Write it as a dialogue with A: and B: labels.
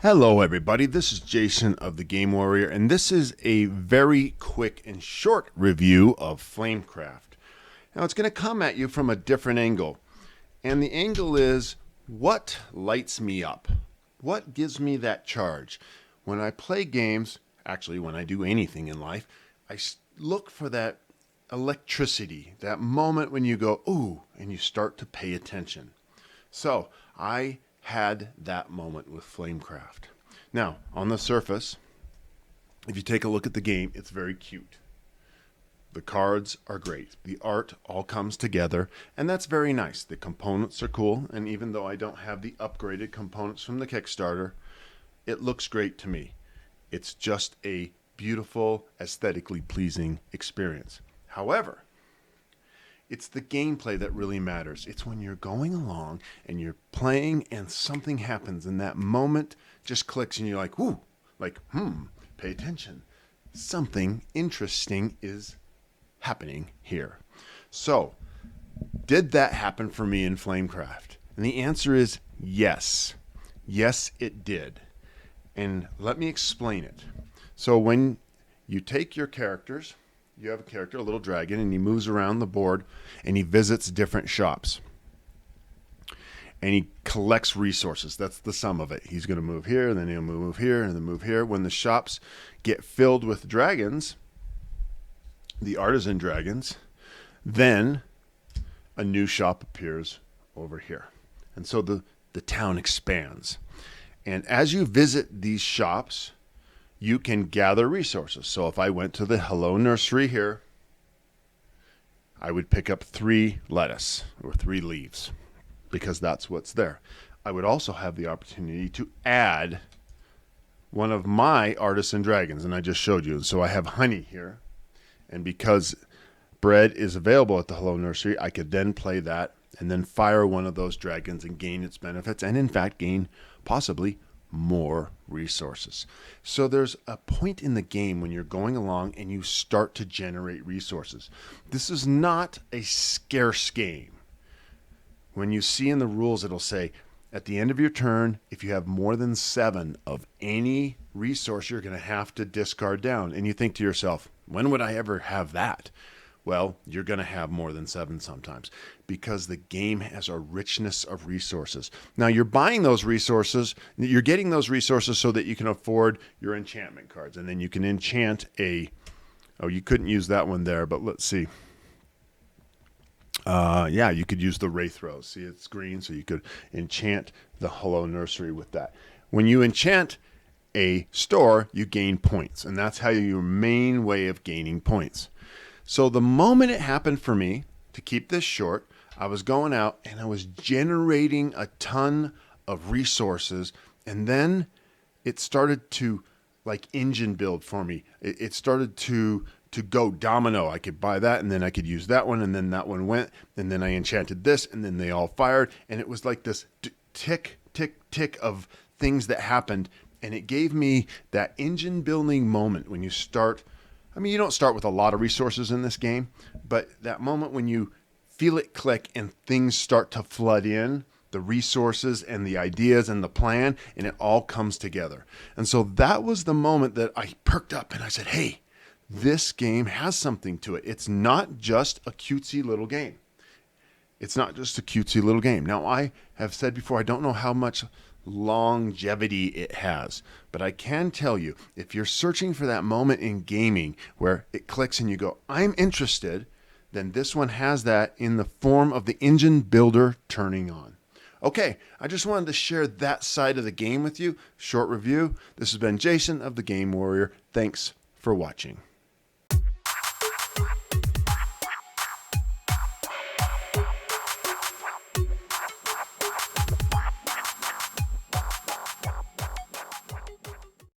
A: Hello everybody, this is Jason of the Game Warrior, and this is a very quick and short review of Flamecraft. Now it's going to come at you from a different angle, and the angle is what lights me up? What gives me that charge? When I play games, actually when I do anything in life, I look for that electricity, that moment when you go, ooh, and you start to pay attention. So I had that moment with Flamecraft. Now, on the surface, if you take a look at the game, it's very cute. The cards are great. The art all comes together, and that's very nice. The components are cool, and even though I don't have the upgraded components from the Kickstarter, it looks great to me. It's just a beautiful, aesthetically pleasing experience. However, it's the gameplay that really matters. It's when you're going along and you're playing and something happens and that moment just clicks and you're like, ooh, pay attention. Something interesting is happening here. So, did that happen for me in Flamecraft? And the answer is yes. Yes, it did. And let me explain it. So when you take your characters, you have a character, a little dragon, and he moves around the board and he visits different shops. And he collects resources. That's the sum of it. He's going to move here, and then he'll move here, and then move here. When the shops get filled with dragons, the artisan dragons, then a new shop appears over here. And so the town expands. And as you visit these shops, you can gather resources. So if I went to the Hello Nursery here, I would pick up 3 lettuce or 3 leaves because that's what's there. I would also have the opportunity to add one of my artisan dragons, and I just showed you. So I have honey here, and because bread is available at the Hello Nursery, I could then play that and then fire one of those dragons and gain its benefits, and in fact gain possibly more resources. So there's a point in the game when you're going along and you start to generate resources. This is not a scarce game. When you see in the rules, it'll say at the end of your turn, if you have more than 7 of any resource, you're going to have to discard down. And you think to yourself, when would I ever have that? Well, you're going to have more than 7 sometimes because the game has a richness of resources. Now, you're buying those resources. You're getting those resources so that you can afford your enchantment cards. And then you can enchant a... Oh, you couldn't use that one there, but let's see. Yeah, you could use the Wraith Rose. See, it's green, so you could enchant the Hello Nursery with that. When you enchant a store, you gain points. And that's how your main way of gaining points. So the moment it happened for me, to keep this short, I was going out and I was generating a ton of resources, and then it started to like engine build for me. It started to go domino. I could buy that, and then I could use that one, and then that one went, and then I enchanted this, and then they all fired, and it was like this tick, tick, tick of things that happened, and it gave me that engine building moment when you start. I mean, you don't start with a lot of resources in this game, but that moment when you feel it click and things start to flood in, the resources and the ideas and the plan, and it all comes together. And so that was the moment that I perked up and I said, hey, this game has something to it. It's not just a cutesy little game. It's not just a cutesy little game. Now, I have said before, I don't know how much longevity it has, but I can tell you, if you're searching for that moment in gaming where it clicks and you go, I'm interested, then this one has that in the form of the engine builder turning on. Okay, I just wanted to share that side of the game with you. Short review. This has been Jason of the Game Warrior. Thanks for watching.